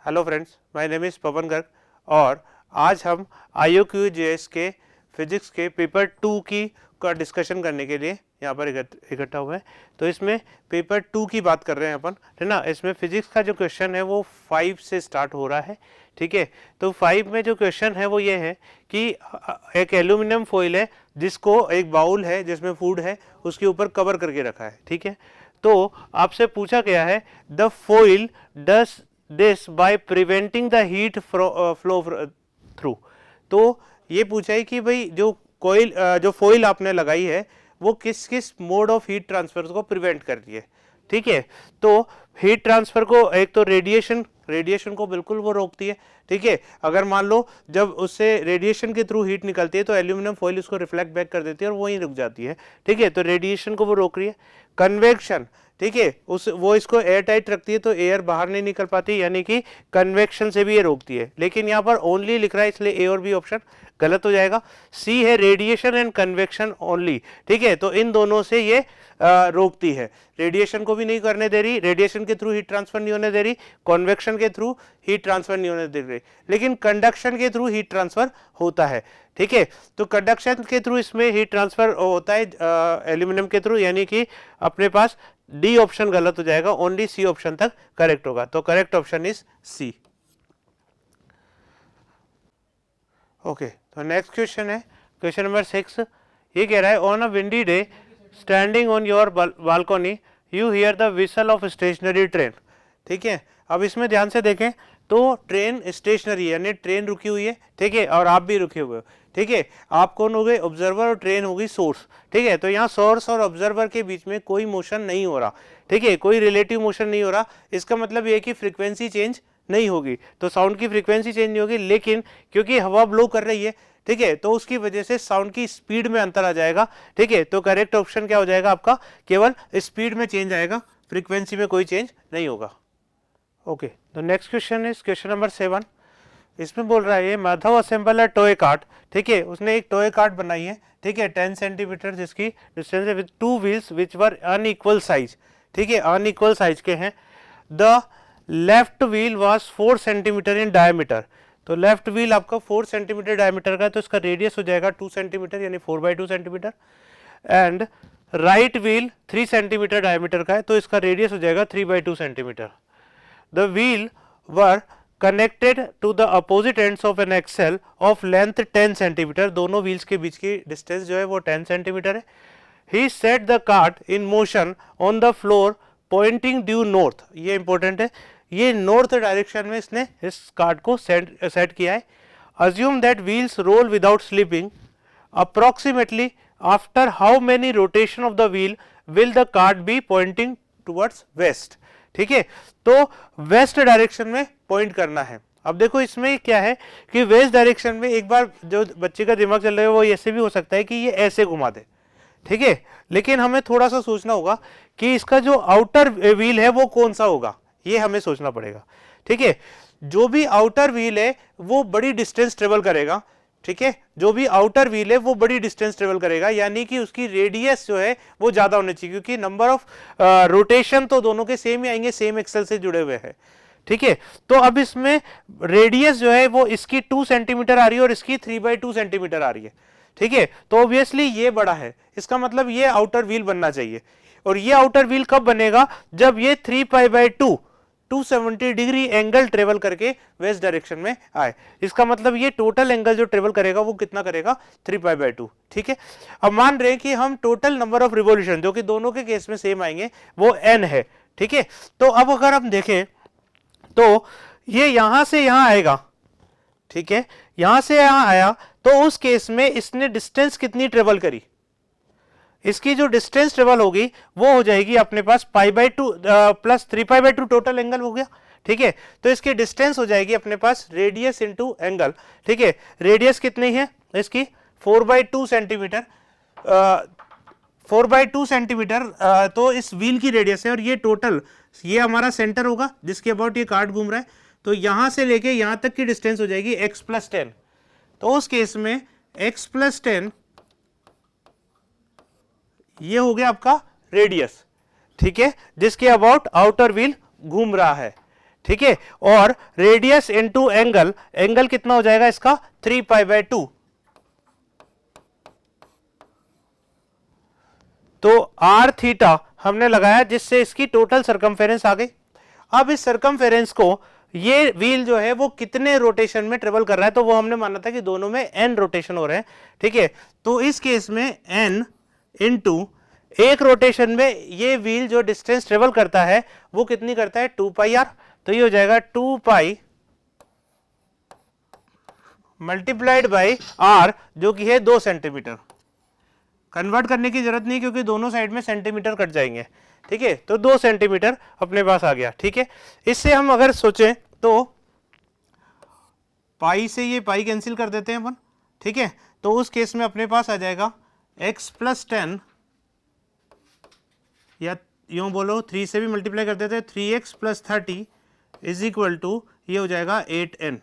Hello friends, my name is Pawan Garg और आज हम IOQJS के फिजिक्स के पेपर 2 की का डिस्कशन करने के लिए यहाँ पर इकट्ठा हुए हैं। तो इसमें पेपर 2 की बात कर रहे हैं अपन, है ना। इसमें फिजिक्स का जो क्वेश्चन है वो 5 से स्टार्ट हो रहा है, ठीक है। तो 5 में जो क्वेश्चन है वो ये है कि एक एल्यूमिनियम फॉइल है जिसको एक बाउल है जिसमें फूड है, उसके ऊपर कवर करके रखा है, ठीक है। तो आपसे पूछा गया है the foil does this by preventing the heat flow through. तो ये पूछा है कि भाई जो फॉइल आपने लगाई है वो किस किस मोड ऑफ हीट ट्रांसफर को प्रिवेंट कर रही है, ठीक है। तो हीट ट्रांसफर को एक तो रेडिएशन को बिल्कुल वो रोकती है, ठीक है। अगर मान लो जब उससे रेडिएशन के थ्रू हीट निकलती है तो एल्यूमिनियम फॉइल उसको रिफ्लेक्ट बैक कर देती है और वहीं रुक जाती है, ठीक है। तो रेडिएशन को वो रोक रही है। कन्वेक्शन, ठीक है, वो इसको एयर टाइट रखती है तो एयर बाहर नहीं निकल पाती, यानी कि कन्वेक्शन से भी ये रोकती है। लेकिन यहाँ पर ओनली लिख रहा है इसलिए ए और बी ऑप्शन गलत हो जाएगा। सी है रेडिएशन एंड कन्वेक्शन ओनली, ठीक है। तो इन दोनों से ये रोकती है, रेडिएशन को भी नहीं करने दे रही, रेडिएशन के थ्रू हीट ट्रांसफर नहीं होने दे रही, कन्वेक्शन के थ्रू हीट ट्रांसफर नहीं होने दे रही, लेकिन कंडक्शन के थ्रू हीट ट्रांसफर होता है, ठीक है। तो कंडक्शन के थ्रू इसमें हीट ट्रांसफर होता है एल्यूमिनियम के थ्रू, यानी कि अपने पास डी ऑप्शन गलत हो जाएगा, ओनली सी ऑप्शन तक करेक्ट होगा। तो correct option is C. Okay, तो नेक्स्ट क्वेश्चन है क्वेश्चन नंबर 6। ये कह रहा है on a windy day standing on your balcony you hear the whistle of stationary train, ठीक है। अब इसमें ध्यान से देखें तो ट्रेन स्टेशनरी यानी ट्रेन रुकी हुई है, ठीक है, और आप भी रुके हुए हो, ठीक है। आप कौन हो गए? ऑब्जर्वर, और ट्रेन होगी सोर्स, ठीक है। तो यहाँ सोर्स और ऑब्जर्वर के बीच में कोई मोशन नहीं हो रहा, ठीक है, कोई रिलेटिव मोशन नहीं हो रहा। इसका मतलब ये है कि फ्रीक्वेंसी चेंज नहीं होगी, तो साउंड की फ्रीक्वेंसी चेंज नहीं होगी, लेकिन क्योंकि हवा ब्लो कर रही है, ठीक है, तो उसकी वजह से साउंड की स्पीड में अंतर आ जाएगा, ठीक है। तो करेक्ट ऑप्शन क्या हो जाएगा आपका? केवल स्पीड में चेंज आएगा, फ्रीक्वेंसी में कोई चेंज नहीं होगा। ओके, तो next question is question number 7। इसमें बोल रहा है ये Madhav assemble a toy cart, ठीक है, उसने एक टॉय कार्ट बनाई है, ठीक है, 10 सेंटीमीटर जिसकी डिस्टेंस है with 2 wheels which were unequal size, ठीक है, अनइक्वल साइज के हैं। The left wheel was 4 centimetre in diameter. तो लेफ्ट व्हील आपका 4 सेंटीमीटर डायमीटर का है, तो इसका रेडियस हो जाएगा 2 सेंटीमीटर यानी 4/2 centimetre. And right wheel 3 centimetre diameter का है, तो इसका रेडियस हो जाएगा 3/2 centimetre. The wheel were connected to the opposite ends of an axle of length 10 centimetre. दोनों व्हील्स के बीच की डिस्टेंस जो है वो 10 सेंटीमीटर है। He set the cart in motion on the floor pointing due north। ये इंपॉर्टेंट है, ये नॉर्थ डायरेक्शन में इसने इस कार्ट को सेट किया है। Assume that wheels roll without slipping. Approximately after how many rotation of the wheel will the cart be pointing towards west? ठीक है, तो वेस्ट डायरेक्शन में पॉइंट करना है। अब देखो इसमें क्या है कि वेस्ट डायरेक्शन में एक बार जो बच्चे का दिमाग चल रहा है वो ऐसे भी हो सकता है कि ये ऐसे घुमा दे, ठीक है, लेकिन हमें थोड़ा सा सोचना होगा कि इसका जो आउटर व्हील है वो कौन सा होगा, ये हमें सोचना पड़ेगा, ठीक है। जो भी आउटर व्हील है वो बड़ी डिस्टेंस ट्रेवल करेगा, ठीक है, जो भी आउटर व्हील है वो बड़ी डिस्टेंस ट्रेवल करेगा, यानी कि उसकी रेडियस जो है वो ज्यादा होनी चाहिए, क्योंकि नंबर ऑफ रोटेशन तो दोनों के सेम ही आएंगे, सेम एक्सेल से जुड़े हुए हैं, ठीक है। तो अब इसमें रेडियस जो है वो इसकी 2 सेंटीमीटर आ रही है और इसकी 3/2 सेंटीमीटर आ रही है, ठीक है। तो ऑब्वियसली ये बड़ा है, इसका मतलब ये आउटर व्हील बनना चाहिए। और ये आउटर व्हील कब बनेगा? जब ये 3π/2 270 डिग्री एंगल ट्रेवल करके वेस्ट डायरेक्शन में आए। इसका मतलब ये टोटल एंगल जो ट्रेवल करेगा वो कितना करेगा? 3π/2, ठीक है। अब मान रहे हैं कि हम टोटल नंबर ऑफ रिवॉल्यूशन जो कि दोनों के केस में सेम आएंगे वो n है, ठीक है। तो अब अगर हम देखें तो ये यहां से यहां आएगा, ठीक है, यहां से यहां आया, तो उस केस में इसने डिस्टेंस कितनी ट्रेवल करी? इसकी जो डिस्टेंस ट्रेवल होगी वो हो जाएगी अपने पास π/2 प्लस 3π/2 टोटल एंगल हो गया, ठीक है। तो इसकी डिस्टेंस हो जाएगी अपने पास रेडियस इनटू एंगल, ठीक है। रेडियस कितनी है इसकी? 4/2 सेंटीमीटर, 4/2 सेंटीमीटर, तो इस व्हील की रेडियस है। और ये टोटल ये हमारा सेंटर होगा जिसके अबाउट ये कार्ट घूम रहा है, तो यहां से लेके यहां तक की डिस्टेंस हो जाएगी x + 10। तो उस केस में x + 10 ये हो गया आपका रेडियस, ठीक है, जिसके अबाउट आउटर व्हील घूम रहा है, ठीक है, और रेडियस इनटू एंगल, एंगल कितना हो जाएगा इसका 3 पाई बाय 2। तो आर थीटा हमने लगाया जिससे इसकी टोटल सरकमफेरेंस आ गई। अब इस सरकमफेरेंस को ये व्हील जो है वो कितने रोटेशन में ट्रेवल कर रहा है, तो वो हमने माना था कि दोनों में n रोटेशन हो रहे हैं, ठीक है। तो इस केस में n इंटू एक रोटेशन में ये व्हील जो डिस्टेंस ट्रेवल करता है वो कितनी करता है 2 पाई आर, तो ये हो जाएगा 2 पाई मल्टीप्लाइड बाई आर जो कि है 2 सेंटीमीटर। कन्वर्ट करने की जरूरत नहीं क्योंकि दोनों साइड में सेंटीमीटर कट जाएंगे, ठीक है। तो 2 सेंटीमीटर अपने पास आ गया, ठीक है। इससे हम अगर सोचें तो पाई से ये पाई कैंसिल कर देते हैं अपन, ठीक है। तो उस केस में अपने पास आ जाएगा x प्लस 10, या यूं बोलो 3 से भी मल्टीप्लाई कर देते हैं, 3x plus 30 is equal to ये हो जाएगा 8n।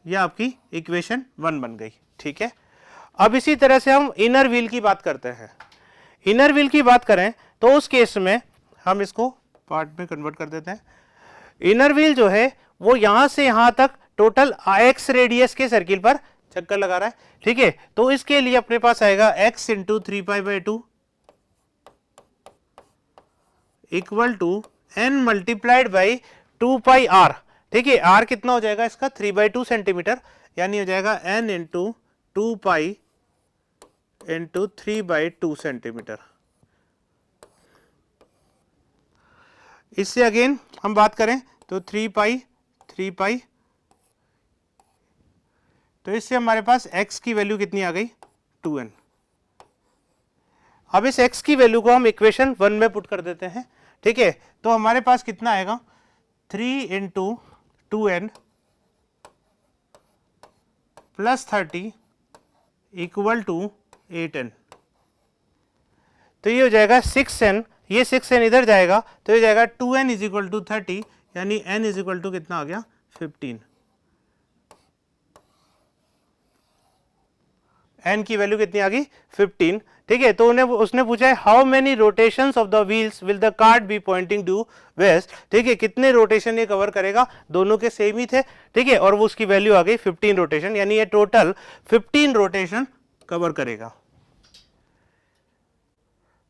ये आपकी इक्वेशन 1 बन गई, ठीक है। अब इसी तरह से हम इनर व्हील की बात करते हैं। इनर व्हील की बात करें तो उस केस में हम इसको पार्ट में कन्वर्ट कर देते हैं। इनर व्हील जो है वो यहां से यहां तक टोटल x रेडियस के सर्किल पर चक्कर लगा रहा है, ठीक है। तो इसके लिए अपने पास आएगा x into 3 pi by 2 equal to n multiplied by 2 pi r, ठीक है। r कितना हो जाएगा इसका 3 बाई 2 सेंटीमीटर, यानी हो जाएगा n into 2 pi into 3 by 2 centimetre. इससे अगेन हम बात करें तो 3 पाई, तो इससे हमारे पास x की वैल्यू कितनी आ गई 2n। अब इस x की वैल्यू को हम इक्वेशन 1 में पुट कर देते हैं, ठीक है। तो हमारे पास कितना आएगा 3 into 2n plus 30 equal to 8n। तो ये हो जाएगा 6n, ये 6n इधर जाएगा तो ये जाएगा 2n इज इक्वल टू 30, यानी n इज इक्वल टू कितना आ गया 15। n की वैल्यू कितनी आ गई 15, ठीक है। तो उसने पूछा है how many rotations of the wheels will the cart be pointing to west, ठीक है। कितने रोटेशन ये कवर करेगा, दोनों के सेम ही थे, ठीक है। और वो उसकी वैल्यू आ गई 15 रोटेशन, यानी ये टोटल 15 रोटेशन कवर करेगा।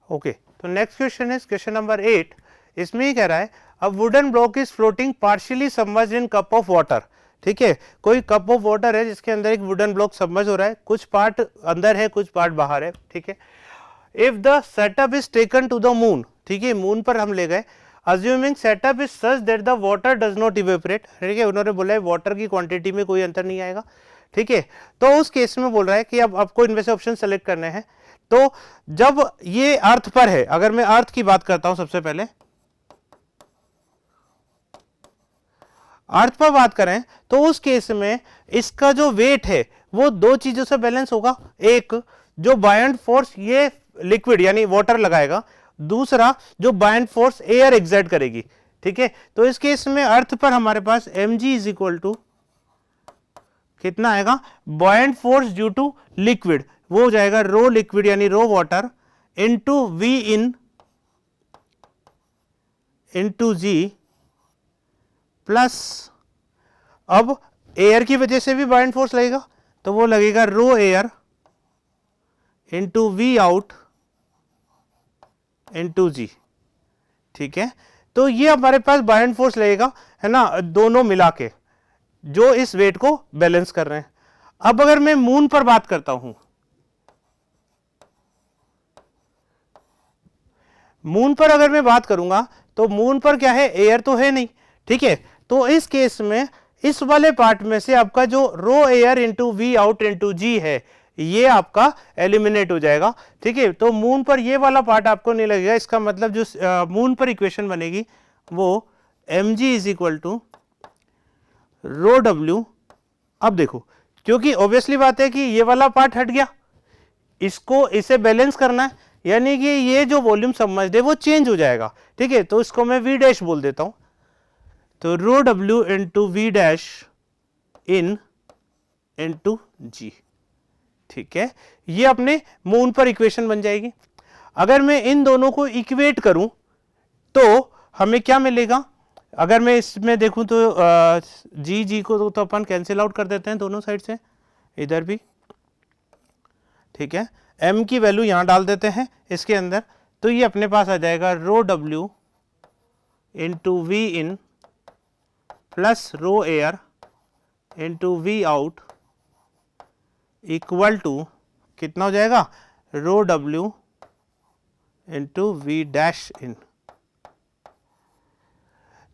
ओके, तो next question is question number 8। इसमें ही कह रहा है a wooden block is floating partially submerged in cup of water, ठीक है। कोई कप ऑफ वाटर है जिसके अंदर एक वुडन ब्लॉक सबमर्ज हो रहा है, कुछ पार्ट अंदर है कुछ पार्ट बाहर है, ठीक है। If the setup is taken to the moon, ठीक है, मून पर हम ले गए, assuming setup is such that the water does not evaporate, ठीक है। उन्होंने बोला है वाटर की क्वांटिटी में कोई अंतर नहीं आएगा, ठीक है। तो उस केस में बोल रहा है कि अब आपको इनमें से ऑप्शन सेलेक्ट करने हैं। तो जब ये अर्थ पर है, अगर मैं अर्थ की बात करता हूं सबसे पहले, अर्थ पर बात करें तो उस केस में इसका जो वेट है वो दो चीजों से बैलेंस होगा। एक जो बायंट फोर्स ये लिक्विड यानी वाटर लगाएगा, दूसरा जो बायंट फोर्स एयर एग्जर्ट करेगी, ठीक है। तो इस केस में अर्थ पर हमारे पास mg इज इक्वल टू कितना आएगा, buoyant force due to liquid, वो हो जाएगा रो लिक्विड यानी rho water into v in into g plus, अब एयर की वजह से भी बायंट फोर्स लगेगा तो वो लगेगा rho air into v out into g, ठीक है। तो ये हमारे पास बायंट फोर्स लगेगा, है ना, दोनों मिला के जो इस वेट को बैलेंस कर रहे हैं। अब अगर मैं मून पर बात करता हूं, मून पर अगर मैं बात करूंगा तो मून पर क्या है, एयर तो है नहीं, ठीक है। तो इस केस में इस वाले पार्ट में से आपका जो rho air into v out into g है ये आपका एलिमिनेट हो जाएगा, ठीक है। तो मून पर ये वाला पार्ट आपको नहीं लगेगा, इसका मतलब जो मून पर इक्वेशन बनेगी वो mg is equal to rho w। अब देखो, क्योंकि ऑब्वियसली बात है कि ये वाला पार्ट हट गया, इसको इसे बैलेंस करना है, यानी कि ये जो वॉल्यूम सबमर्ज्ड है वो चेंज हो जाएगा, ठीक है। तो इसको मैं v डैश बोल देता हूं, तो rho w into v dash in into g, ठीक है। ये अपने मून पर इक्वेशन बन जाएगी। अगर मैं इन दोनों को इक्वेट करूं तो हमें क्या मिलेगा, अगर मैं इसमें देखूं तो जी को तो अपन कैंसिल आउट कर देते हैं दोनों साइड से, इधर भी, ठीक है। m की वैल्यू यहां डाल देते हैं इसके अंदर, तो ये अपने पास आ जाएगा rho W into v in plus rho air into v out equal to कितना हो जाएगा, rho W into v dash in.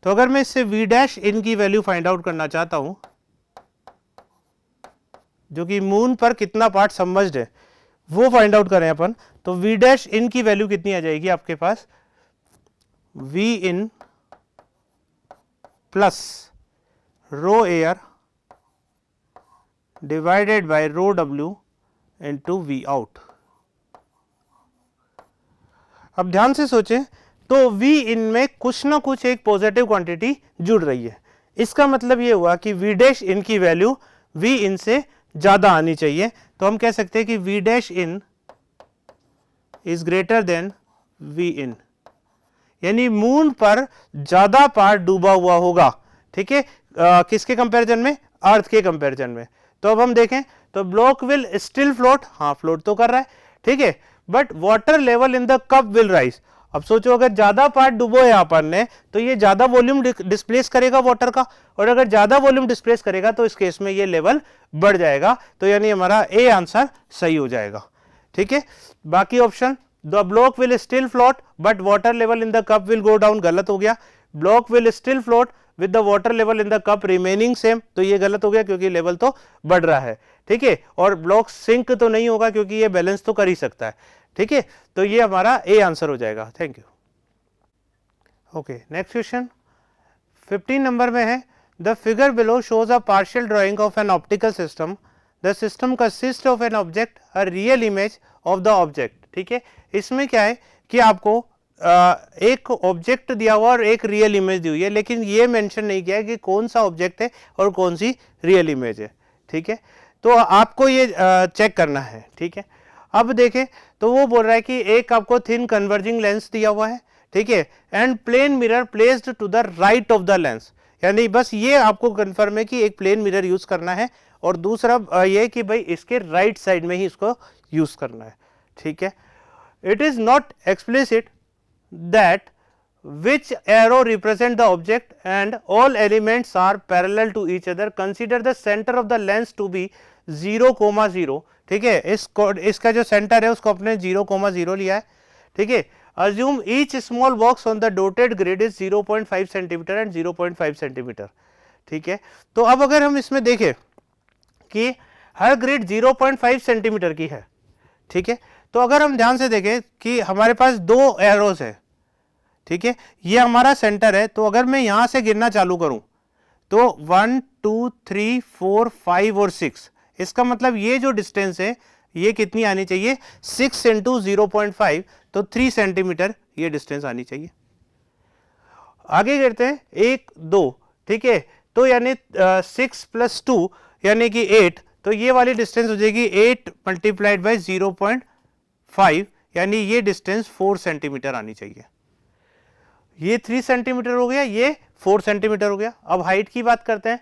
तो अगर मैं इससे वी डैश इन की वैल्यू फाइंड आउट करना चाहता हूं, जो कि मून पर कितना पार्ट सबमर्ज्ड है वो फाइंड आउट करें अपन, तो वी डैश इन की वैल्यू कितनी आ जाएगी आपके पास, v in plus rho air divided by rho W into v out. अब ध्यान से सोचें, तो V इन में कुछ ना कुछ एक पॉजिटिव क्वांटिटी जुड़ रही है, इसका मतलब ये हुआ कि V डैश इन की वैल्यू V इन से ज्यादा आनी चाहिए। तो हम कह सकते हैं कि V dash in is greater than V इन, यानी मून पर ज्यादा पार्ट डूबा हुआ होगा, ठीक है। किसके कंपैरिजन में, अर्थ के कंपैरिजन में। तो अब हम देखें तो ब्लॉक विल स्टिल फ्लोट, हाँ फ्लोट तो कर रहा है, ठीक है, but water level in the cup will rise. अब सोचो अगर ज्यादा पार्ट डूबो है अपन ने, तो ये ज्यादा वॉल्यूम डिस्प्लेस करेगा वाटर का, और अगर ज्यादा वॉल्यूम डिस्प्लेस करेगा तो इस केस में ये लेवल बढ़ जाएगा, तो यानी हमारा ए आंसर सही हो जाएगा, ठीक है। बाकी option, the block will still float but water level in the cup will go down, गलत हो गया। Block will still float with the water level in the cup remaining same, तो ये गलत हो गया क्योंकि लेवल तो बढ़ रहा है, ठीक है। और ब्लॉक सिंक तो नहीं होगा क्योंकि ये बैलेंस तो कर ही सकता है, ठीक है। तो ये हमारा ए आंसर हो जाएगा। Thank you. Okay, next question 15 number में है, the figure below shows a partial drying of an optical system, the system consist of an object, a real image of the object, ठीक है। इसमें क्या है कि आपको एक ऑब्जेक्ट दिया हुआ और एक रियल इमेज दी हुई है, लेकिन ये मेंशन नहीं किया है कि कौन सा ऑब्जेक्ट है और कौन सी रियल इमेज है, ठीक है। तो आपको ये चेक करना है, ठीक है। अब देखें तो वो बोल रहा है कि एक आपको थिन कन्वर्जिंग लेंस दिया हुआ है, ठीक है, and plane mirror placed to the right of the lens, यानी बस ये आपको कंफर्म है कि एक प्लेन मिरर यूज करना है, और दूसरा ये कि भाई इसके राइट साइड में ही इसको यूज करना है, ठीक है। It is not explicit that which arrow represent the object and all elements are parallel to each other, consider the center of the lens to be 0,0, ठीक है। इसका जो सेंटर है उसको अपने 0,0 लिया है, ठीक है। assume each small box on the dotted grid is 0.5 centimetre and 0.5 centimetre, ठीक है। तो अब अगर हम इसमें देखें कि हर ग्रिड 0.5 सेंटीमीटर की है, ठीक है, तो अगर हम ध्यान से देखें कि हमारे पास दो एरोज है, ठीक है, ये हमारा सेंटर है, तो अगर मैं यहां से गिनना चालू करूं तो 1 2 3 4 5 और 6, इसका मतलब ये जो डिस्टेंस है ये कितनी आनी चाहिए, 6 इंटू 0.5, तो 3 सेंटीमीटर ये डिस्टेंस आनी चाहिए। आगे करते हैं 1 2, ठीक है, तो यानी 6 प्लस 2 यानी कि 8, तो ये वाली डिस्टेंस हो जाएगी 8 मल्टीप्लाइड बाई 0.5, यानी ये डिस्टेंस 4 सेंटीमीटर आनी चाहिए। ये 3 सेंटीमीटर हो गया, ये 4 सेंटीमीटर हो गया। अब हाइट की बात करते हैं।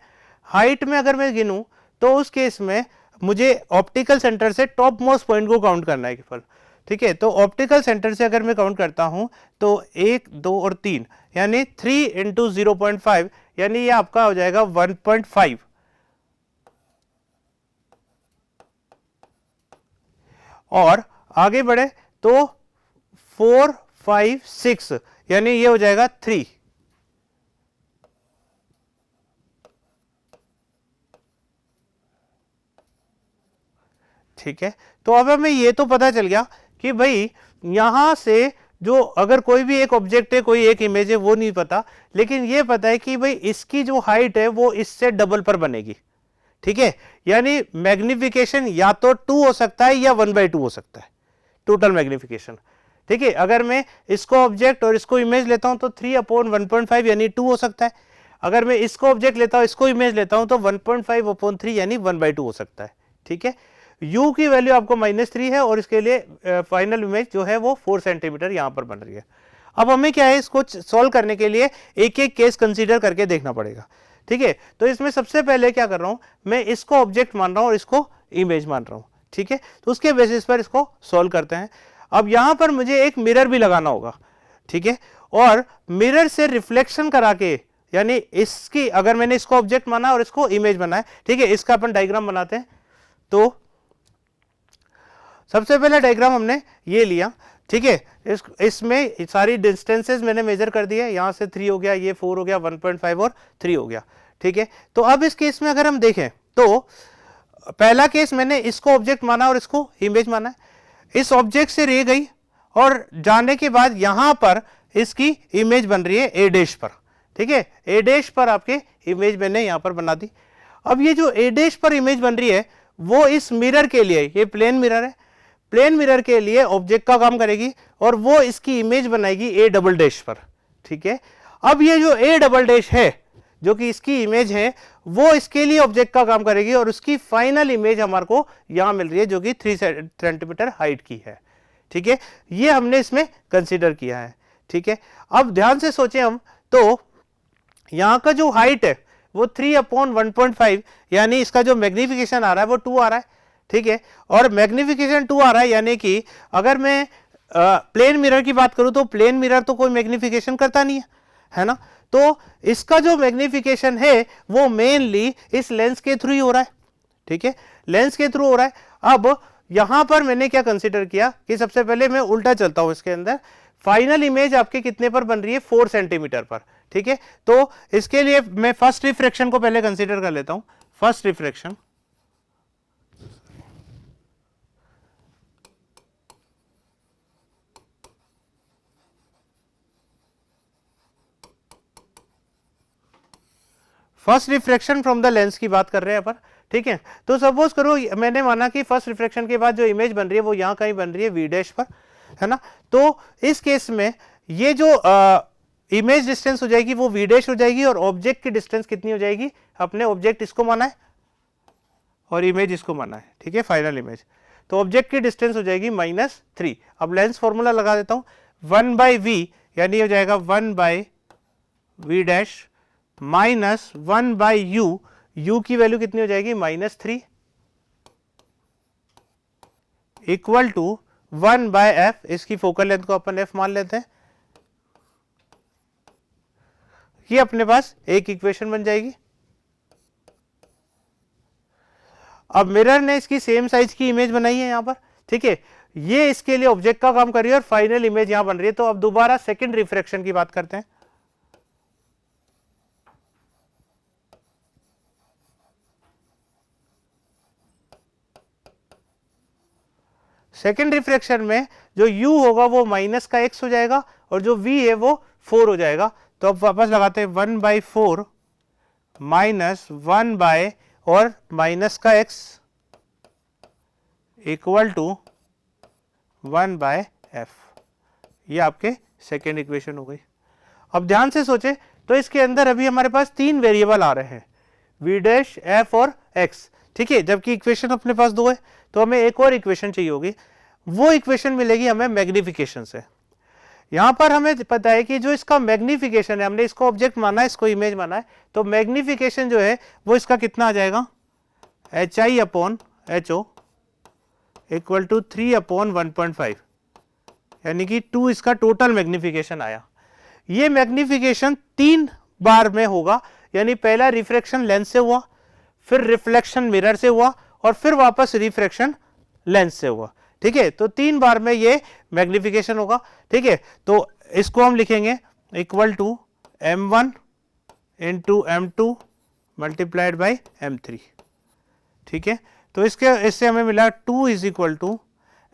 हाइट में अगर मैं गिनूं तो उस केस में मुझे ऑप्टिकल सेंटर से टॉप मोस्ट पॉइंट को काउंट करना है केवल, ठीक है। तो ऑप्टिकल सेंटर से अगर मैं काउंट करता हूं तो 1 2 और 3, यानी 3 इंटू 0.5, यानी ये आपका हो जाएगा 1.5। और आगे बढ़े तो 4 5 6, यानी ये हो जाएगा 3, ठीक है। तो अब हमें ये तो पता चल गया कि भाई यहां से जो अगर कोई भी एक ऑब्जेक्ट है, कोई एक इमेज है, वो नहीं पता, लेकिन ये पता है कि भाई इसकी जो हाइट है वो इससे डबल पर बनेगी, ठीक है। यानी मैग्निफिकेशन या तो 2 हो सकता है या 1/2 हो सकता है, टोटल मैग्निफिकेशन, ठीक है। अगर मैं इसको ऑब्जेक्ट और इसको इमेज लेता हूं तो 3/1.5 यानी 2 हो सकता है। अगर मैं इसको ऑब्जेक्ट लेता हूं, इसको इमेज लेता हूं तो 1.5/3 यानी 1/2 हो सकता है, ठीक है। u की वैल्यू आपको -3 है और इसके लिए फाइनल इमेज जो है वो 4 सेंटीमीटर यहां पर बन रही है। अब हमें क्या है, इसको सॉल्व करने के लिए एक एक केस कंसीडर करके देखना पड़ेगा, ठीक है। तो इसमें सबसे पहले क्या कर रहा हूं, मैं इसको ऑब्जेक्ट मान रहा हूं और इसको इमेज मान रहा हूं, ठीक है। तो उसके बेसिस पर इसको सॉल्व करते हैं। अब यहां पर मुझे एक मिरर भी लगाना होगा, ठीक है, और मिरर से रिफ्लेक्शन करा के, यानी इसकी अगर मैंने इसको ऑब्जेक्ट माना और इसको इमेज बनाया, ठीक है, इसका अपन डायग्राम बनाते हैं। तो सबसे पहला डायग्राम हमने ये लिया, ठीक है, इसमें सारी डिस्टेंसेस मैंने मेजर कर दिया, यहां से 3 हो गया, ये 4 हो गया, 1.5 और 3 हो गया, ठीक है। तो अब इस केस में अगर हम देखें तो पहला केस मैंने इसको ऑब्जेक्ट माना और इसको इमेज माना है, इस ऑब्जेक्ट से रे गई और जाने के बाद यहां पर इसकी इमेज बन रही है ए डैश पर, ठीक है, ए डैश पर आपके इमेज मैंने यहां पर बना दी। अब ये जो ए डैश पर इमेज बन रही है वो इस मिरर के लिए, ये प्लेन मिरर है, प्लेन मिरर के लिए ऑब्जेक्ट का काम करेगी और वो इसकी इमेज बनाएगी ए डबल डैश पर, ठीक है। अब ये जो ए डबल डैश है जो कि इसकी इमेज है वो इसके लिए ऑब्जेक्ट का काम करेगी और उसकी फाइनल इमेज हमारे को यहां मिल रही है जो कि 3 सेंटीमीटर हाइट की है, ठीक है। ये हमने इसमें कंसीडर किया है, ठीक है। अब ध्यान से सोचें हम, तो यहां का जो हाइट है वो 3/1.5, यानी इसका जो मैग्निफिकेशन आ रहा है वो 2 आ रहा है, ठीक है, और मैग्निफिकेशन 2 आ रहा है, यानी कि अगर मैं प्लेन मिरर की बात करूं तो प्लेन मिरर तो कोई मैग्निफिकेशन करता नहीं है ना, तो इसका जो मैग्निफिकेशन है वो मेनली इस लेंस के थ्रू ही हो रहा है, ठीक है, लेंस के थ्रू हो रहा है। अब यहां पर मैंने क्या कंसीडर किया कि सबसे पहले मैं उल्टा चलता हूं, इसके अंदर फाइनल इमेज आपके कितने पर बन रही है, 4 सेंटीमीटर पर, ठीक है। तो इसके लिए मैं फर्स्ट रिफ्रैक्शन को पहले कंसीडर कर लेता हूं। First refraction, first refraction from the lens की बात कर रहे हैं अपन, ठीक है। तो सपोज करो मैंने माना कि फर्स्ट रिफ्रैक्शन के बाद जो इमेज बन रही है वो यहां कहीं बन रही है वी डैश पर, है ना। तो इस केस में ये जो इमेज डिस्टेंस हो जाएगी वो वी डैश हो जाएगी और ऑब्जेक्ट की डिस्टेंस कितनी हो जाएगी, अपने ऑब्जेक्ट इसको माना है और इमेज इसको माना है, ठीक है, फाइनल इमेज। तो ऑब्जेक्ट की डिस्टेंस हो जाएगी -3। अब लेंस फॉर्मूला लगा देता हूं, 1/v यानी हो जाएगा 1/v dash minus 1/u, u की वैल्यू कितनी हो जाएगी -3 इक्वल टू 1/f, इसकी फोकल लेंथ को अपन f मान लेते हैं। ये अपने पास एक इक्वेशन बन जाएगी। अब मिरर ने इसकी सेम साइज की इमेज बनाई है यहां पर, ठीक है, ये इसके लिए ऑब्जेक्ट का काम कर रही है और फाइनल इमेज यहां बन रही है। तो अब दोबारा सेकंड रिफ्रैक्शन की बात करते हैं। सेकेंड रिफ्रैक्शन में जो u होगा वो माइनस का x हो जाएगा और जो v है वो 4 हो जाएगा। तो अब वापस लगाते हैं 1/4 माइनस 1/ और माइनस का x इक्वल टू 1/f, ये आपके सेकेंड इक्वेशन हो गई। अब ध्यान से सोचे तो इसके अंदर अभी हमारे पास 3 वेरिएबल आ रहे हैं, v डैश, f और x, ठीक है, जबकि इक्वेशन अपने पास 2 है। तो हमें एक और इक्वेशन चाहिए होगी, वो इक्वेशन मिलेगी हमें मैग्निफिकेशन से। यहां पर हमें पता है कि जो इसका मैग्निफिकेशन है, हमने इसको ऑब्जेक्ट माना है, इसको इमेज माना है, तो मैग्निफिकेशन जो है वो इसका कितना आ जाएगा, hi/ho इक्वल टू 3/1.5, यानी कि 2 इसका टोटल मैग्निफिकेशन आया। ये मैग्निफिकेशन 3 बार में होगा, यानी पहला रिफ्रैक्शन लेंस से हुआ, फिर रिफ्लेक्शन मिरर से हुआ और फिर वापस रिफ्रैक्शन लेंस से हुआ, ठीक है। तो 3 बार में ये मैग्निफिकेशन होगा, ठीक है। तो इसको हम लिखेंगे equal to m1 into m2 multiplied by m3, ठीक है। तो इससे हमें मिला 2 is equal to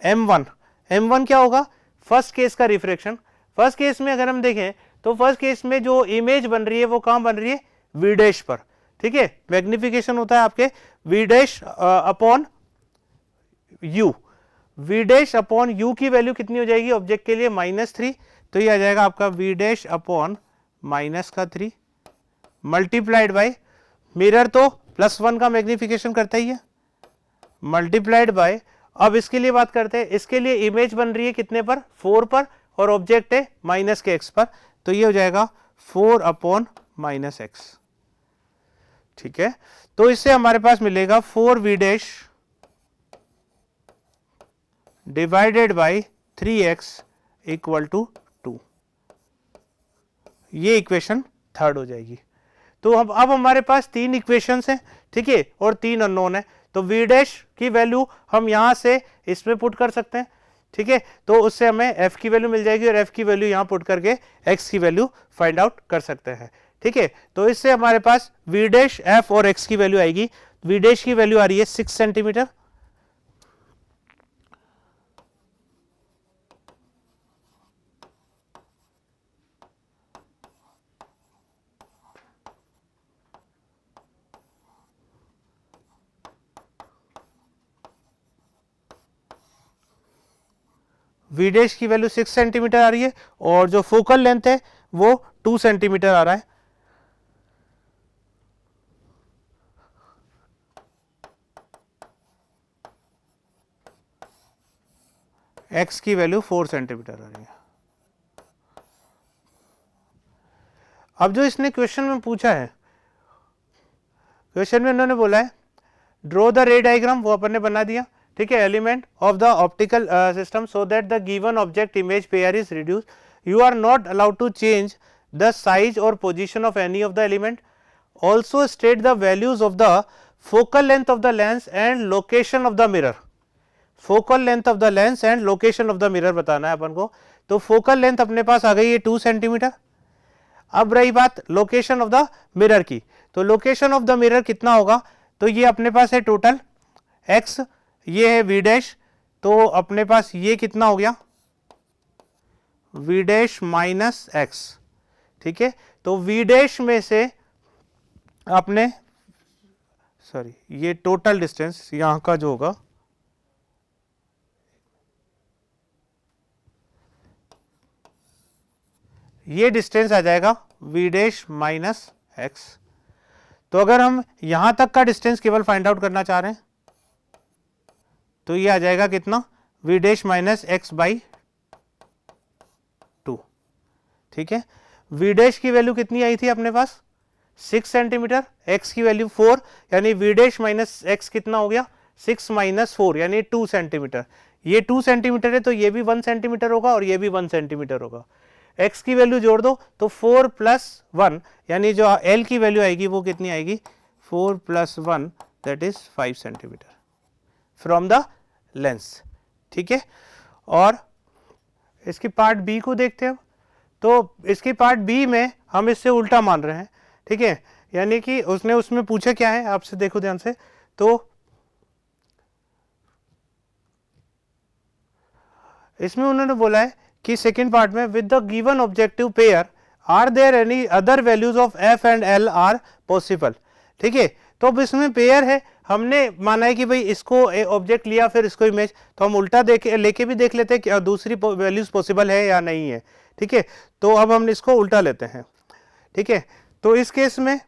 m1। m1 क्या होगा, फर्स्ट केस का रिफ्रैक्शन। फर्स्ट केस में अगर हम देखें तो फर्स्ट केस में जो इमेज बन रही है वो कहां बन रही है, वी डैश पर, ठीक है। मैग्निफिकेशन होता है आपके v dash upon u, v dash upon u की वैल्यू कितनी हो जाएगी ऑब्जेक्ट के लिए -3, तो ये आ जाएगा आपका v dash upon -3 multiplied by mirror तो +1 का मैग्निफिकेशन करता ही है, मल्टीप्लाइड बाय, अब इसके लिए बात करते हैं, इसके लिए इमेज बन रही है कितने पर, 4 पर, और ऑब्जेक्ट है माइनस के एक्स पर, तो ये हो जाएगा 4 अपॉन माइनस एक्स। ठीक है, तो इससे हमारे पास मिलेगा 4v dash divided by 3x equal to 2। ये इक्वेशन थर्ड हो जाएगी। तो अब हमारे पास तीन इक्वेशंस हैं, ठीक है, और तीन अननोन है। तो v डैश की वैल्यू हम यहां से इसमें पुट कर सकते हैं, ठीक है, तो उससे हमें f की वैल्यू मिल जाएगी और f की वैल्यू यहां पुट करके x की वैल्यू फाइंड आउट कर सकते हैं। ठीक है, तो इससे हमारे पास v डैश f और x की वैल्यू आएगी। v डैश की वैल्यू आ रही है 6 सेंटीमीटर, वी डैश की वैल्यू 6 सेंटीमीटर आ रही है और जो फोकल लेंथ है वो 2 सेंटीमीटर आ रहा है। एक्स की वैल्यू 4 सेंटीमीटर आ रही है। अब जो इसने क्वेश्चन में पूछा है, क्वेश्चन में उन्होंने बोला है ड्रॉ द रे डायग्राम, वो अपन ने बना दिया, ठीक है, element of the optical system so that the given object image pair is reduce. You are not allowed to change the size और position of any of the element. Also state the values of the focal length of the lens and location of the mirror. Focal length of the lens and location of the mirror बताना है अपन को। तो focal length अपने पास आ गई है 2 centimetre. अब रही बात लोकेशन ऑफ द मिरर की, तो लोकेशन ऑफ द मिरर कितना होगा, तो ये अपने पास है टोटल x, ये है v डैश, तो अपने पास ये कितना हो गया v डैश माइनस x। ठीक है, तो v डैश में से आपने सॉरी ये टोटल डिस्टेंस यहां का जो होगा, ये डिस्टेंस आ जाएगा v डैश माइनस x। तो अगर हम यहां तक का डिस्टेंस केवल फाइंड आउट करना चाह रहे हैं तो ये आ जाएगा कितना v dash minus x by 2। ठीक है, v डैश की वैल्यू कितनी आई थी अपने पास 6 सेंटीमीटर, x की वैल्यू 4, यानी v डैश माइनस x कितना हो गया 6 माइनस 4 यानी 2 सेंटीमीटर। ये 2 सेंटीमीटर है तो ये भी 1 सेंटीमीटर होगा और ये भी 1 सेंटीमीटर होगा। x की वैल्यू जोड़ दो तो 4 प्लस 1 यानी जो l की वैल्यू आएगी वो कितनी आएगी 4 plus 1 that is 5 centimetre from the lens. ठीक है, और इसकी पार्ट बी को देखते हैं। तो इसकी पार्ट बी में हम इससे उल्टा मान रहे हैं, ठीक है, यानी कि उसने उसमें पूछा क्या है आपसे, देखो ध्यान से। तो इसमें उन्होंने बोला है कि सेकेंड पार्ट में with the given objective pair are there any other values of F and L are possible. ठीक है, तो अब इसमें पेयर है, हमने माना है कि भाई इसको ऑब्जेक्ट लिया फिर इसको इमेज, तो हम उल्टा लेके भी देख लेते हैं कि दूसरी वैल्यूज पॉसिबल है या नहीं है। ठीक है, तो अब हम इसको उल्टा लेते हैं। ठीक है, तो इस केस में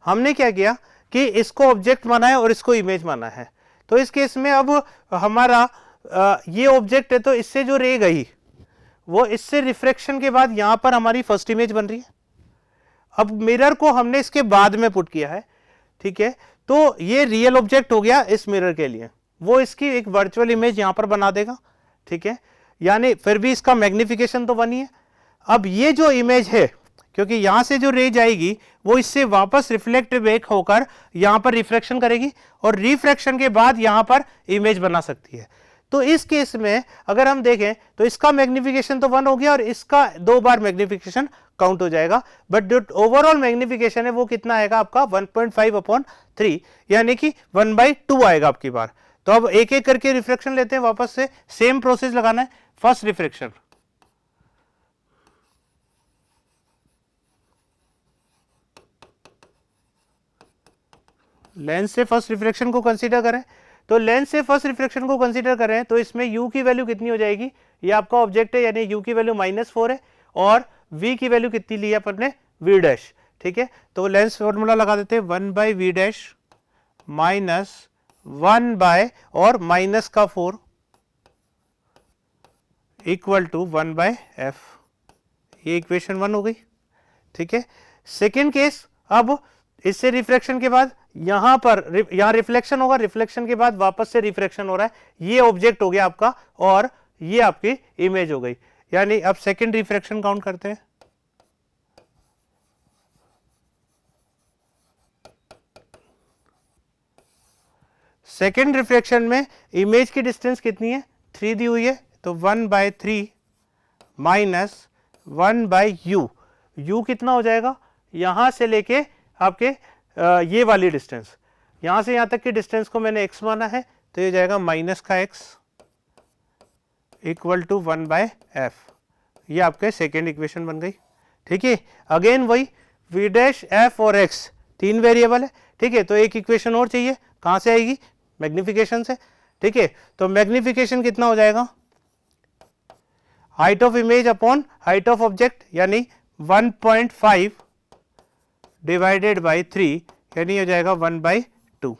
हमने क्या किया कि इसको ऑब्जेक्ट माना है और इसको इमेज माना है। तो इस केस में अब हमारा ये ऑब्जेक्ट है, तो इससे जो रे गई वो इससे रिफ्रैक्शन के बाद यहां पर हमारी फर्स्ट इमेज बन रही है। अब मिरर को हमने इसके बाद में पुट किया है, ठीक है, तो ये रियल ऑब्जेक्ट हो गया इस मिरर के लिए, वो इसकी एक वर्चुअल इमेज यहां पर बना देगा। ठीक है, यानी फिर भी इसका मैग्निफिकेशन तो 1 ही है। अब ये जो इमेज है, क्योंकि यहां से जो रे जाएगी वो इससे वापस रिफ्लेक्ट बैक होकर यहां पर रिफ्रैक्शन करेगी और रिफ्रैक्शन के बाद यहां पर इमेज बना सकती है। तो इस केस में अगर हम देखें तो इसका मैग्निफिकेशन तो 1 हो गया और इसका 2 बार मैग्निफिकेशन काउंट हो जाएगा, बट जो ओवरऑल मैग्निफिकेशन है वो कितना आएगा आपका 1.5/3 यानी कि 1/2 आएगा आपकी बार। तो अब एक एक करके रिफ्रैक्शन लेते हैं, वापस से सेम प्रोसेस लगाना है। फर्स्ट रिफ्रैक्शन, लेंस से फर्स्ट रिफ्रैक्शन को कंसीडर करें, तो लेंस से फर्स्ट रिफ्रैक्शन को कंसीडर करें तो इसमें u की वैल्यू कितनी हो जाएगी, ये आपका ऑब्जेक्ट है यानी u की वैल्यू -4 है और v की वैल्यू कितनी ली है अपन ने v डैश। ठीक है, तो लेंस फॉर्मूला लगा देते हैं 1/v डैश माइनस 1 बाय और माइनस का 4 इक्वल टू 1/f, ये इक्वेशन 1 हो गई, ठीक है। सेकेंड केस, अब इससे रिफ्रैक्शन के बाद यहां पर यहां रिफ्लेक्शन होगा, रिफ्लेक्शन के बाद वापस से रिफ्रैक्शन हो रहा है, ये ऑब्जेक्ट हो गया आपका और ये आपकी इमेज हो गई, यानी अब सेकेंड रिफ्रैक्शन काउंट करते हैं। सेकेंड रिफ्रैक्शन में इमेज की डिस्टेंस कितनी है, 3 दी हुई है, तो 1/3 माइनस 1/u, u कितना हो जाएगा, यहां से लेके आपके ये वाली डिस्टेंस, यहां से यहां तक की डिस्टेंस को मैंने x माना है, तो ये जाएगा माइनस का x इक्वल टू 1/f, ये आपके सेकेंड इक्वेशन बन गई, ठीक है। अगेन वही v डैश f और x तीन वेरिएबल है, ठीक है, तो एक इक्वेशन और चाहिए, कहां से आएगी, मैग्निफिकेशन से, ठीक है। तो मैग्निफिकेशन कितना हो जाएगा, height of image upon height of object, यानी 1.5 डिवाइडेड बाई 3, यानी हो जाएगा 1/2,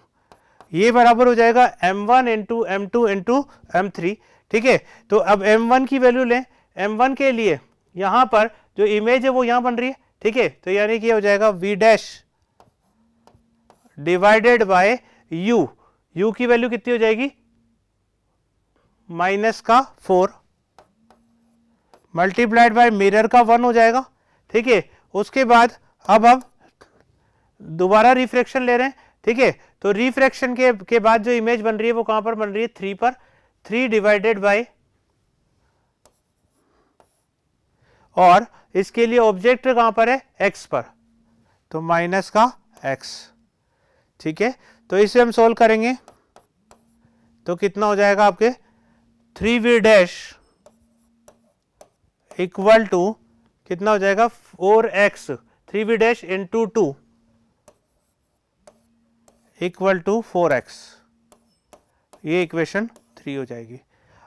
ये बराबर हो जाएगा m1 into m2 into m3, ठीक है। तो अब m1 की वैल्यू लें, m1 के लिए यहां पर जो इमेज है वो यहां बन रही है, ठीक है, तो यानी कि हो जाएगा v dash divided by u, u की वैल्यू कितनी हो जाएगी, माइनस का 4 मल्टीप्लाइड बाय मिरर का 1 हो जाएगा, ठीक है। उसके बाद अब दोबारा रिफ्रैक्शन ले रहे हैं, ठीक है, तो रिफ्रैक्शन के बाद जो इमेज बन रही है वो कहां पर बन रही है, 3 पर, 3 डिवाइडेड बाय, और इसके लिए ऑब्जेक्ट कहां पर है, x पर, तो माइनस का x, ठीक है। तो इसे हम सोल्व करेंगे तो कितना हो जाएगा आपके 3v डैश इक्वल टू कितना हो जाएगा 4x, 3v dash into 2 equal to 4x, ये इक्वेशन 3 हो जाएगी।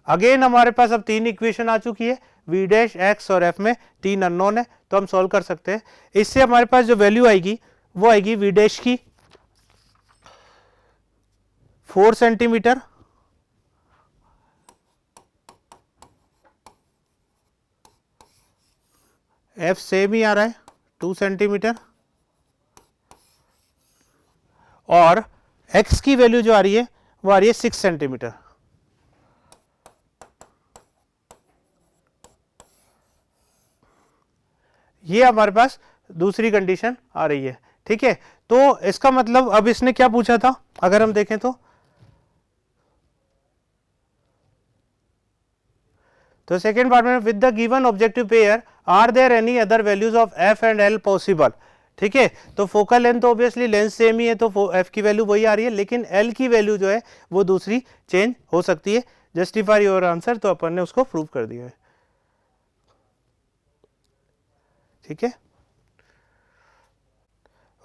अगेन हमारे पास अब तीन इक्वेशन आ चुकी है, v डैश x और f में तीन अननोन है, तो हम सॉल्व कर सकते हैं। इससे हमारे पास जो वैल्यू आएगी वो आएगी v डैश की 4 सेंटीमीटर, f सेम ही आ रहा है 2 सेंटीमीटर, और x की वैल्यू जो आ रही है वो आ रही है 6 सेंटीमीटर। ये हमारे पास दूसरी कंडीशन आ रही है, ठीक है। तो इसका मतलब अब इसने क्या पूछा था, अगर हम देखें तो सेकेंड पार्ट में with the given objective pair are there any other values of F and L possible, ठीक है। तो फोकल लेंथ तो ऑब्वियसली लेंथ सेम ही है, तो एफ की वैल्यू वही आ रही है, लेकिन एल की वैल्यू जो है वो दूसरी चेंज हो सकती है। जस्टिफाई योर आंसर, तो अपन ने उसको प्रूव कर दिया है, ठीक है।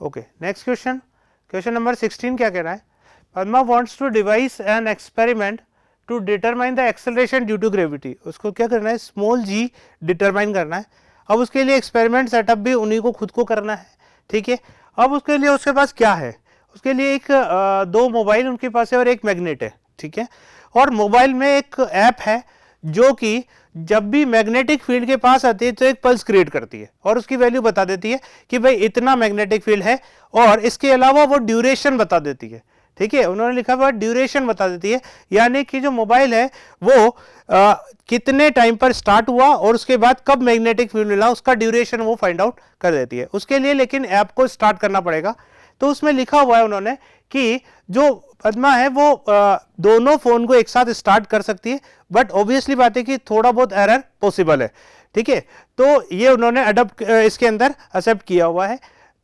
Okay, next question, question number 16 क्या कह रहा है, Padma wants to device an experiment to determine the acceleration due to gravity, उसको क्या करना है, स्मॉल जी डिटरमाइन करना है। अब उसके लिए एक्सपेरिमेंट सेटअप भी उन्हीं को खुद को करना है, ठीक है। अब उसके लिए उसके पास क्या है, उसके लिए एक दो मोबाइल उनके पास है और एक मैग्नेट है, ठीक है। और मोबाइल में एक ऐप है जो कि जब भी मैग्नेटिक फील्ड के पास आती है तो एक पल्स क्रिएट करती है और उसकी वैल्यू बता देती है कि भाई इतना मैग्नेटिक फील्ड है, और इसके अलावा वो ड्यूरेशन बता देती है, ठीक है। उन्होंने लिखा हुआ ड्यूरेशन बता देती है, यानी कि जो मोबाइल है वो कितने टाइम पर स्टार्ट हुआ और उसके बाद कब मैग्नेटिक फील्ड मिला, उसका ड्यूरेशन वो फाइंड आउट कर देती है। उसके लिए लेकिन ऐप को स्टार्ट करना पड़ेगा, तो उसमें लिखा हुआ है उन्होंने कि जो पद्मा है वो दोनों फोन को एक साथ स्टार्ट कर सकती है, बट ऑब्वियसली बात है कि थोड़ा बहुत एरर पॉसिबल है, ठीक है। तो ये उन्होंने अडॉप्ट इसके अंदर एक्सेप्ट किया हुआ है।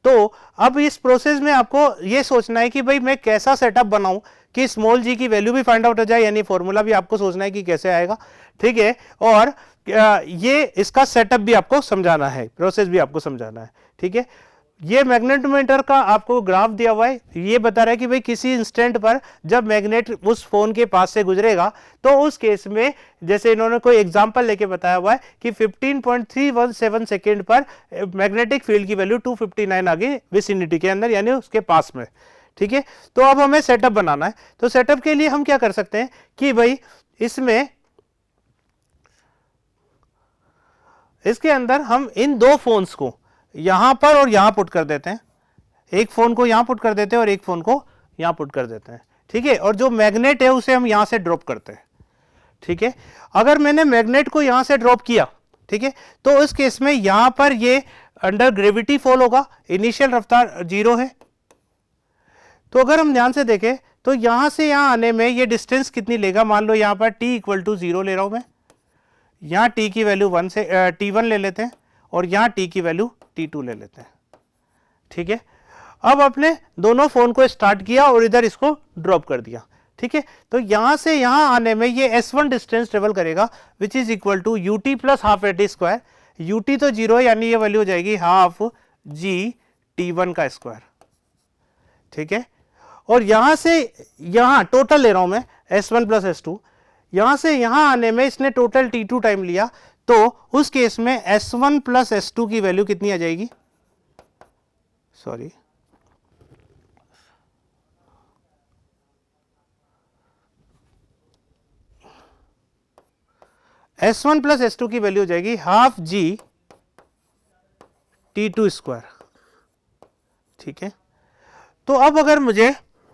तो अब इस प्रोसेस में आपको ये सोचना है कि भाई मैं कैसा सेटअप बनाऊं कि स्मॉल जी की वैल्यू भी फाइंड आउट हो जाए, यानी फॉर्मूला भी आपको सोचना है कि कैसे आएगा, ठीक है। और ये इसका सेटअप भी आपको समझाना है, प्रोसेस भी आपको समझाना है, ठीक है। ये मैग्नेटोमीटर का आपको ग्राफ दिया हुआ है, ये बता रहा है कि भाई किसी इंस्टेंट पर जब मैग्नेट उस फोन के पास से गुजरेगा तो उस केस में जैसे इन्होंने कोई एग्जांपल लेके बताया हुआ है कि 15.317 सेकेंड पर मैग्नेटिक फील्ड की वैल्यू 259 आ गई विसिनिटी के अंदर, यानी उसके पास में, ठीक है। तो अब हमें सेटअप बनाना है, तो सेटअप के लिए हम क्या कर सकते हैं कि भाई इसमें इसके अंदर हम इन दो फोन्स को यहां पर और यहां पुट कर देते हैं, एक फोन को यहां पुट कर देते हैं और एक फोन को यहां पुट कर देते हैं, ठीक है। और जो मैग्नेट है उसे हम यहां से ड्रॉप करते हैं, ठीक है। अगर मैंने मैग्नेट को यहां से ड्रॉप किया, ठीक है, तो इस केस में यहां पर ये अंडर ग्रेविटी फॉल होगा, इनिशियल रफ्तार 0 है। तो अगर हम ध्यान से देखें तो यहां से यहां आने में ये डिस्टेंस कितनी लेगा, मान लो यहां पर t इक्वल टू 0 ले रहा हूं मैं, यहां t की वैल्यू 1 से t1 ले लेते हैं और यहां t की वैल्यू t2 ले लेते हैं, ठीक है। अब अपने दोनों फोन को स्टार्ट किया और इधर इसको ड्रॉप कर दिया, ठीक है। तो यहां से यहां आने में ये s1 डिस्टेंस ट्रेवल करेगा which is equal to ut plus half at square, ut तो 0 है यानी ये वैल्यू हो जाएगी हाफ g t1 का स्क्वायर, ठीक है। और यहां से यहां टोटल ले रहा हूं मैं s1 प्लस s2, यहां से यहां आने में इसने टोटल t2 टाइम लिया, तो उस केस में s1 प्लस s2 की वैल्यू कितनी आ जाएगी, सॉरी s1 प्लस s2 की वैल्यू हो जाएगी हाफ g t2 स्क्वायर, ठीक है। तो अब अगर मुझे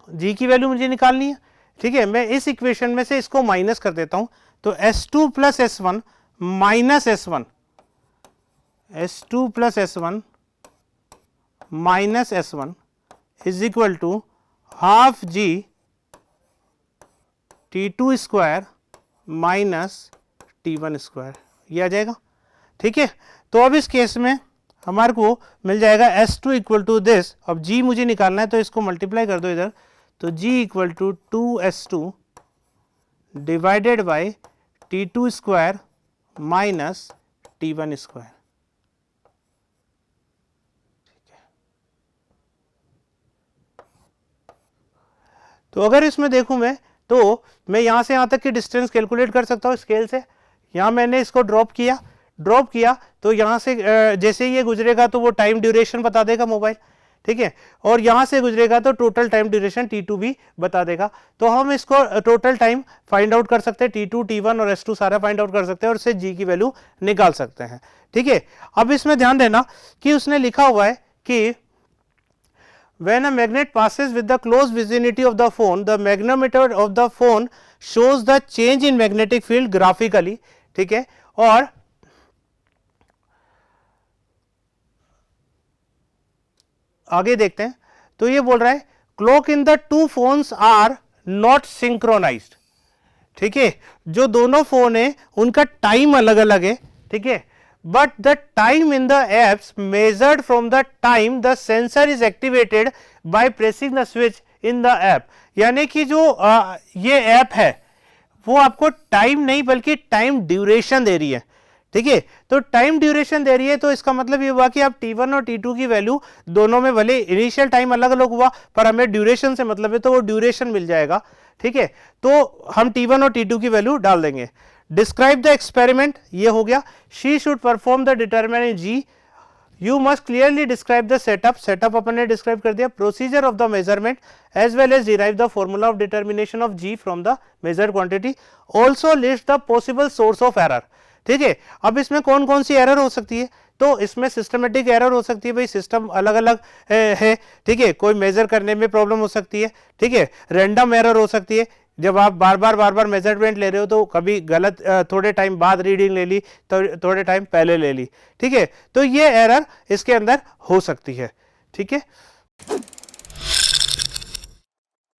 g की वैल्यू मुझे निकालनी है, ठीक है, मैं इस इक्वेशन में से इसको माइनस कर देता हूं, तो s2 plus s1 minus s1, s2 plus s1 minus s1 is equal to half g t2 square minus t1 square, ये आ जाएगा, ठीक है। तो अब इस केस में हमारे को मिल जाएगा s2 इक्वल टू दिस, अब g मुझे निकालना है तो इसको मल्टीप्लाई कर दो इधर, तो g equal to 2s2 divided by t2 square minus t1 square, ठीक है। तो अगर इसमें देखूं मैं, तो मैं यहां से यहां तक की डिस्टेंस कैलकुलेट कर सकता हूं स्केल से, यहां मैंने इसको ड्रॉप किया तो यहां से जैसे ये गुजरेगा तो वो टाइम ड्यूरेशन बता देगा मोबाइल, ठीक है। और यहां से गुजरेगा तो टोटल टाइम ड्यूरेशन t2 भी बता देगा, तो हम इसको टोटल टाइम फाइंड आउट कर सकते हैं, t2 t1 और s2 सारा फाइंड आउट कर सकते हैं और उससे g की वैल्यू निकाल सकते हैं, ठीक है। अब इसमें ध्यान देना कि उसने लिखा हुआ है कि when a magnet passes with the close vicinity of the phone, the magnetometer of the phone shows the change in magnetic field graphically, ठीक है। और आगे देखते हैं, तो ये बोल रहा है clock in the two phones are not synchronised, ठीक है। जो दोनों फोन है उनका टाइम अलग अलग है, ठीक है, but the time in the apps measured from the time the sensor is activated by pressing the switch in the app, यानी कि जो ये ऐप है वो आपको टाइम नहीं बल्कि टाइम ड्यूरेशन दे रही है, ठीक है। तो टाइम ड्यूरेशन दे रही है तो इसका मतलब ये हुआ कि आप t1 और t2 की वैल्यू दोनों में भले इनिशियल टाइम अलग अलग हुआ पर हमें ड्यूरेशन से मतलब है तो वो ड्यूरेशन मिल जाएगा, ठीक है। तो हम t1 और t2 की वैल्यू डाल देंगे। डिस्क्राइब द एक्सपेरिमेंट, ये हो गया। She should perform the determinant g, you must clearly describe the setup अपन ने डिस्क्राइब कर दिया, procedure of the measurement as well as derive the formula of determination of g from the measured quantity, also list the possible source of error, ठीक है। अब इसमें कौन कौन सी एरर हो सकती है, तो इसमें सिस्टमेटिक एरर हो सकती है, भाई सिस्टम अलग अलग है, ठीक है, कोई मेजर करने में प्रॉब्लम हो सकती है, ठीक है। रैंडम एरर हो सकती है, जब आप बार बार मेजरमेंट ले रहे हो तो कभी गलत थोड़े टाइम बाद रीडिंग ले ली तो थोड़े टाइम पहले ले ली, ठीक है। तो ये एरर इसके अंदर हो सकती है, ठीक है।